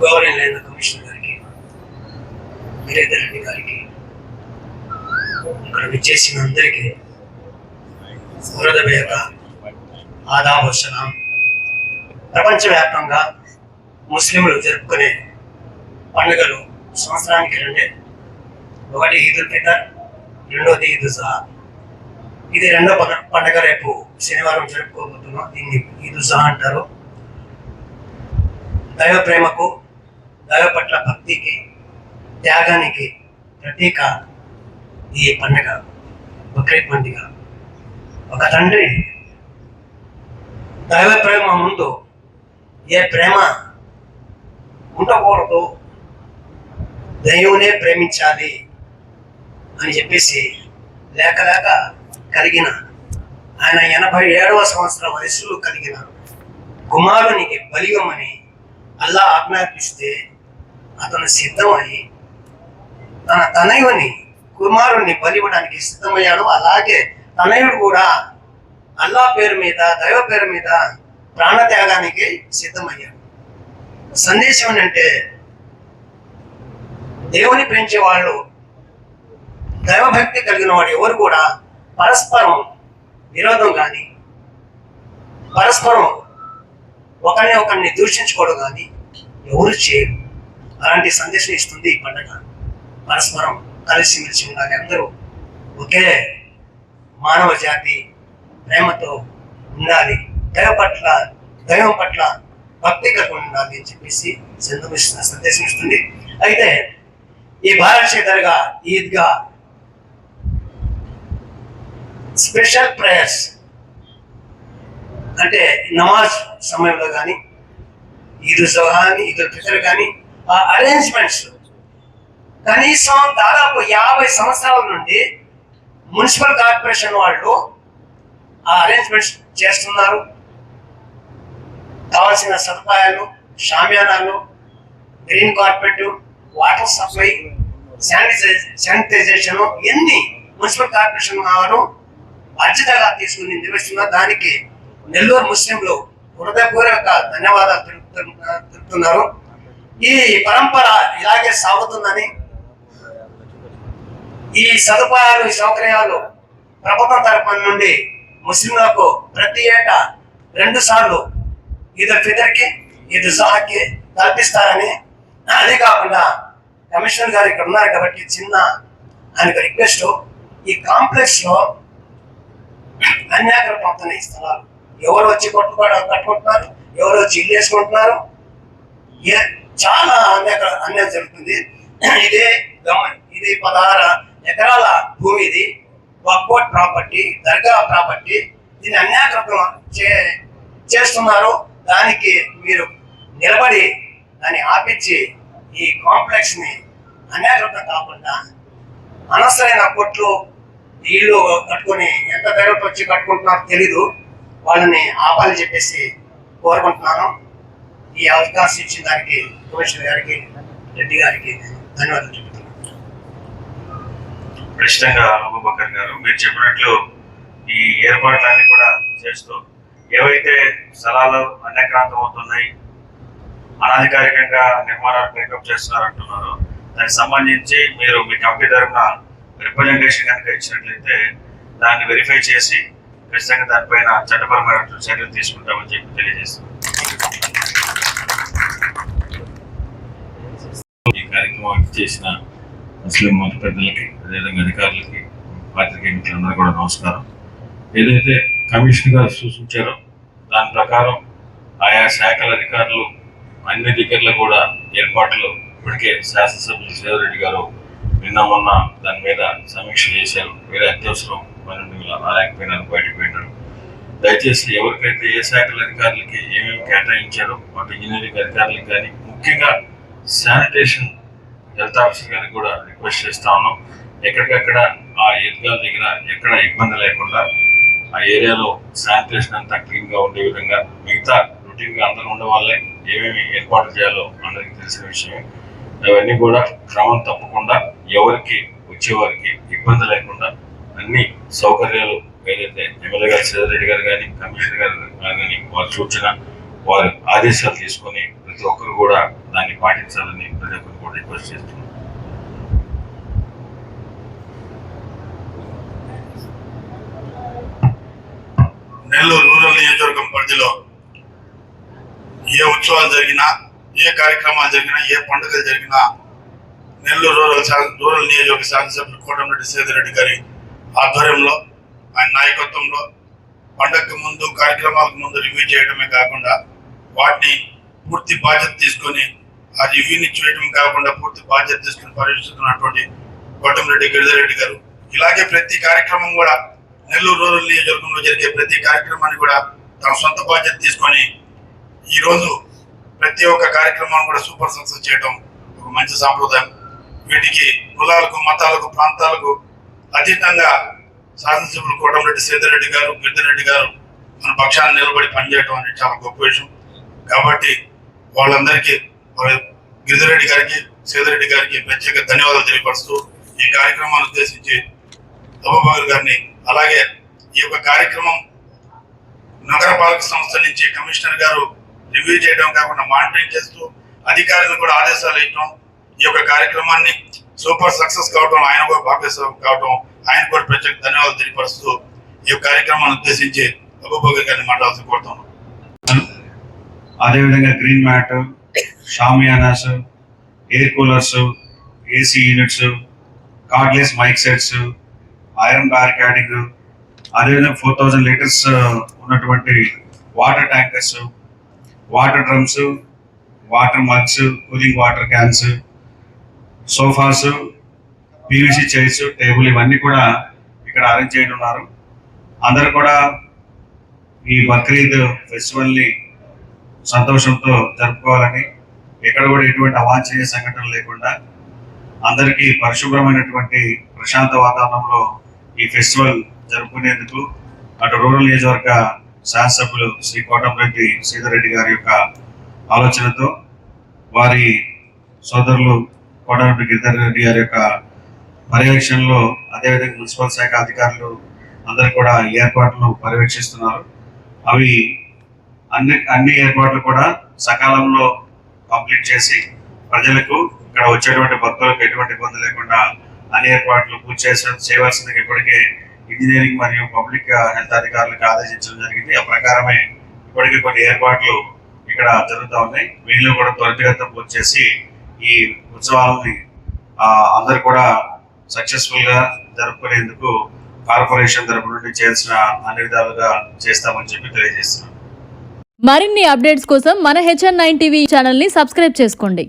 గౌరవనీయులైన కమిషనర్ గారికి, వీరేందర్ రెడ్డి గారికి, ఇక్కడ విచ్చేసిన అందరికీ హృదయపూర్వక ఆదాబ్ వసలాం. ప్రపంచవ్యాప్తంగా ముస్లింలు జరుపుకునే పండుగలు సంవత్సరానికి రెండే. ఒకటి ఈదుల్ ఫితర్, రెండోది ఈద్ జుహా. ఇది రెండో పండుగ రేపు శనివారం జరుపుకోబోతున్నాం. దీన్ని ఈద్ జుహా అంటారు. దైవ ప్రేమకు, దైవ పట్ల భక్తికి, త్యాగానికి ప్రతీక ఈ పండుగ, బక్రీద్ పండుగ. ఒక తండ్రి దైవ ప్రేమ ముందు ఏ ప్రేమ ఉండకూడదు, దైవనే ప్రేమించాలి అని చెప్పేసి లేక కలిగిన ఆయన 87వ సంవత్సరం వయసులో కలిగిన కుమారునికి బలియమని అల్లా ఆజ్ఞాపిస్తే అతను సిద్ధమై తన తనయుని కుమారుణ్ణి బలివ్వడానికి సిద్ధమయ్యాడు. అలాగే తనయుడు కూడా అల్లా పేరు మీద, దైవ పేరు మీద ప్రాణత్యాగానికి సిద్ధమయ్యాడు. సందేశం ఏంటంటే, దేవుని ప్రేమించే వాళ్ళు, దైవభక్తి కలిగిన వాడు ఎవరు కూడా పరస్పరం విరోధం కానీ, పరస్పరం ఒకరిని దూషించుకోవడం కానీ ఎవరు చేయరు. అలాంటి సందేశం ఇస్తుంది ఈ పండుగ. పరస్పరం కలిసిమెలిసి ఉండాలి, అందరూ ఒకే మానవ జాతి ప్రేమతో ఉండాలి, దైవం పట్ల భక్తి కలిగి ఉండాలి అని చెప్పేసి సందేశం ఇస్తుంది. అయితే ఈ భారతీయ దర్గా, ఈద్గా స్పెషల్ ప్రేయర్స్ అంటే నమాజ్ సమయంలో కానీ, ఈద్ జుహా కానీ, ఈదుల్ ఫితర్ కానీ ఆ అరేంజ్మెంట్స్ కనీసం దాదాపు 50 సంవత్సరాల నుండి మున్సిపల్ కార్పొరేషన్ వాళ్ళు ఆ అరేంజ్మెంట్స్ చేస్తున్నారు. కావాల్సిన సదుపాయాలు, షామియానాలు, green carpet, water supply, sanitization ఇవన్నీ మున్సిపల్ కార్పొరేషన్ వారు బాధ్యతగా తీసుకుని నిర్వహిస్తున్నారు. దానికి నెల్లూరు ముస్లింలు హృదయపూర్వక ధన్యవాదాలు తెలుపుతున్నారు. ఈ పరంపర ఇలాగే సాగుతుందని, ఈ సదుపాయాలు, ఈ సౌకర్యాలు ప్రభుత్వం తరఫున నుండి ముస్లింలకు ప్రతి ఏటా 2 సార్లు ఈదుల్ ఫితర్కి, ఈద్ జుహాకి కల్పిస్తారని, అదే కాకుండా కమిషనర్ గారు ఇక్కడ ఉన్నారు కాబట్టి చిన్న ఆయనకు రిక్వెస్ట్, ఈ కాంప్లెక్స్ లో అన్యాకరణ అవుతున్నాయి స్థలాలు. ఎవరు వచ్చి కట్టుకుంటున్నారు, ఎవరు వచ్చి ఇల్లు వేసుకుంటున్నారు, చాలా అన్యాయం జరుగుతుంది. ఇది 16 ఎకరాల భూమి, ఇది వక్ఫ్ ప్రాపర్టీ, దర్గా ప్రాపర్టీ. దీన్ని అన్యాకృతం చేస్తున్నారు. దానికి మీరు నిలబడి దాన్ని ఆపించి ఈ కాంప్లెక్స్ ని అన్యాకృతం కాకుండా అనవసరమైన కొట్లు, ఇళ్ళు కట్టుకుని ఎంత ధరలకు వచ్చి కట్టుకుంటున్నారో తెలీదు, వాళ్ళని ఆపాలని చెప్పేసి కోరుకుంటున్నాను. ఈ అవకాశం ఇచ్చిన దానికి కమిషనర్ గారికి, రెడ్డి గారికి ధన్యవాదాలు చెప్తున్నాను. ఖచ్చితంగా అబూబకర్ గారు, మీరు చెప్పినట్లు ఈ ఏర్పాట్లన్నీ కూడా చేస్తూ ఏవైతే స్థలాలు అన్యక్రాంతం అవుతున్నాయి, అనధికారికంగా నిర్మాణాలు మేకప్ చేస్తున్నారంటున్నారో దానికి సంబంధించి మీరు మీ కంపెనీ తరఫున రిప్రజెంటేషన్ కనుక ఇచ్చినట్లయితే దాన్ని వెరిఫై చేసి ఖచ్చితంగా దానిపైన చట్టపరమైన చర్యలు తీసుకుంటామని చెప్పి తెలియజేస్తాం. ఈ కార్యక్రమానికి చేసిన ముస్లిం మత పెద్దలకి, అదేవిధంగా అధికారులకి, పాత్రికేయ మిత్రులందరూ కూడా నమస్కారం. ఏదైతే కమిషనర్ గారు సూచించారో దాని ప్రకారం ఆయా శాఖల అధికారులు అన్ని దగ్గరలో కూడా ఏర్పాట్లు ఇప్పటికే శాసనసభ్యులు శ్రీధర్ గారు నిన్న మొన్న దాని మీద సమీక్ష చేశారు. వేరే అత్యవసరం పనులు రాలేకపోయినారు, బయటకు పోయినారు. దయచేసి ఎవరికైతే ఏ శాఖల అధికారులకి ఏమేమి కేటాయించారో వాటి ఇంజనీరింగ్ అధికారులకు కానీ, ముఖ్యంగా శానిటేషన్ హెల్త్ ఆఫీసర్ గారికి కూడా రిక్వెస్ట్ చేస్తా ఉన్నాం. ఎక్కడికక్కడ ఆ ఈద్గాల దగ్గర ఎక్కడ ఇబ్బంది లేకుండా ఆ ఏరియాలో శానిటేషన్ అంతా క్లీన్ గా ఉండే విధంగా, మిగతా రొటీన్ గా అందరూ ఉండే వాళ్ళే ఏమేమి ఏర్పాటు చేయాలో అందరికీ తెలిసిన విషయమే. అవన్నీ కూడా క్రమం తప్పకుండా ఎవరికి వచ్చేవారికి ఇబ్బంది లేకుండా అన్ని సౌకర్యాలు ఏదైతే ఎమ్మెల్యే గారు శ్రీధర్ రెడ్డి గారు కానీ, కమిషనర్ గారు కానీ వారి సూచన వారు ఆదేశాలు తీసుకొని ప్రతి ఒక్కరు కూడా దాన్ని పాటించాలని ప్రతి ఒక్కరు కూడా రిక్వెస్ట్ చేస్తున్నారు. నెల్లూరు రూరల్ నియోజకవర్గం పరిధిలో ఏ ఉత్సవాలు జరిగినా, ఏ కార్యక్రమాలు జరిగినా, ఏ పండుగలు జరిగినా నెల్లూరు రూరల్ నియోజకవర్గ శాసనసభ్యులు కోటమిరెడ్డి సేదరెడ్డి గారి ఆధ్వర్యంలో, ఆయన నాయకత్వంలో పండగకు ముందు, కార్యక్రమాలకు ముందు రివ్యూ చేయడమే కాకుండా వాటిని పూర్తి బాధ్యత తీసుకొని, ఆ రివ్యూని చేయడం కాకుండా పూర్తి బాధ్యత తీసుకుని పర్యవేక్షిస్తున్నటువంటి కోటమిరెడ్డి గిరిజారెడ్డి గారు ఇలాగే ప్రతి కార్యక్రమం కూడా నెల్లూరు రూరల్ నియోజకవర్గంలో జరిగే ప్రతి కార్యక్రమాన్ని కూడా తన సొంత బాధ్యత తీసుకొని ఈరోజు ప్రతి ఒక్క కార్యక్రమాన్ని కూడా సూపర్ సక్సెస్ చేయడం ఒక మంచి సాంప్రదాయం. వీటికి కులాలకు, మతాలకు, ప్రాంతాలకు అతీతంగా శాసనసభ్యులు కోటమిరెడ్డి సేదరెడ్డి గారు, గిరిజారెడ్డి గారు మన పక్షాన్ని నిలబడి పనిచేయడం అనేది చాలా గొప్ప విషయం. కాబట్టి వాళ్ళందరికీ, గిరిజారెడ్డి గారికి, సేదరెడ్డి గారికి ప్రత్యేక ధన్యవాదాలు తెలియపరుస్తూ ఈ కార్యక్రమాన్ని ఉద్దేశించి అబూబకర్ గారిని, అలాగే ఈ యొక్క కార్యక్రమం నగరపాలక సంస్థ నుంచి కమిషనర్ గారు రివ్యూ చేయడం కాకుండా మానిటరింగ్ చేస్తూ అధికారులను కూడా ఆదేశాలు ఇవ్వడం, ఈ యొక్క కార్యక్రమాన్ని సూపర్ సక్సెస్ కావడం, ఆయన కూడా భాగస్వామి కావడం, ఆయన కూడా ప్రత్యేక ధన్యవాదాలు తెలియపరుస్తూ ఈ యొక్క కార్యక్రమాన్ని ఉద్దేశించి అబూబకర్ గారిని మాట్లాడాల్సి కోరుతాం. అదేవిధంగా green mat, shamianas, air coolers, AC units, cordless mic sets, iron barricading, అదేవిధంగా 4000 లీటర్స్ ఉన్నటువంటి water tankers, water drums, water mugs, cooling water cans, sofas, PVC chairs, table ఇవన్నీ కూడా ఇక్కడ అరేంజ్ చేయడం ఉన్నారు. అందరూ కూడా ఈ బక్రీద్ ఫెస్టివల్ని సంతోషంతో జరుపుకోవాలని, ఎక్కడ కూడా ఎటువంటి అవాంఛనీయ సంఘటనలు లేకుండా అందరికీ పరిశుభ్రమైనటువంటి ప్రశాంత వాతావరణంలో ఈ ఫెస్టివల్ జరుపుకునేందుకు అటు రూరల్ నియోజకవర్గ శాసనసభ్యులు శ్రీ కోటమిరెడ్డి సేదరెడ్డి గారి యొక్క ఆలోచనతో, వారి సోదరులు కోటమిరెడ్డి గిరిధర్ గారి యొక్క పర్యవేక్షణలో, అదేవిధంగా మున్సిపల్ శాఖ అధికారులు అందరూ కూడా ఏర్పాట్లను పర్యవేక్షిస్తున్నారు. అవి అన్ని ఏర్పాట్లు కూడా సకాలంలో కంప్లీట్ చేసి ప్రజలకు, ఇక్కడ వచ్చేటువంటి భక్తులకు ఎటువంటి ఇబ్బంది లేకుండా అన్ని ఏర్పాట్లు పూర్తి చేయవలసిందిగా ఇప్పటికే ఇంజనీరింగ్ మరియు పబ్లిక్ హెల్త్ అధికారులకు ఆదేశించడం జరిగింది. ఆ ప్రకారమే ఇప్పటికే కొన్ని ఏర్పాట్లు ఇక్కడ జరుగుతూ ఉన్నాయి. వీళ్ళు కూడా త్వరితగతిన పూర్తి చేసి ఈ ఉత్సవాలని అందరు కూడా సక్సెస్ఫుల్ గా జరుపుకునేందుకు కార్పొరేషన్ తరపు నుండి చేయాల్సిన అన్ని విధాలుగా చేస్తామని చెప్పి తెలియజేస్తున్నాం. మరిన్ని అప్డేట్స్ కోసం మన HN9 టీవీ ఛానల్ ని సబ్స్క్రైబ్ చేసుకోండి.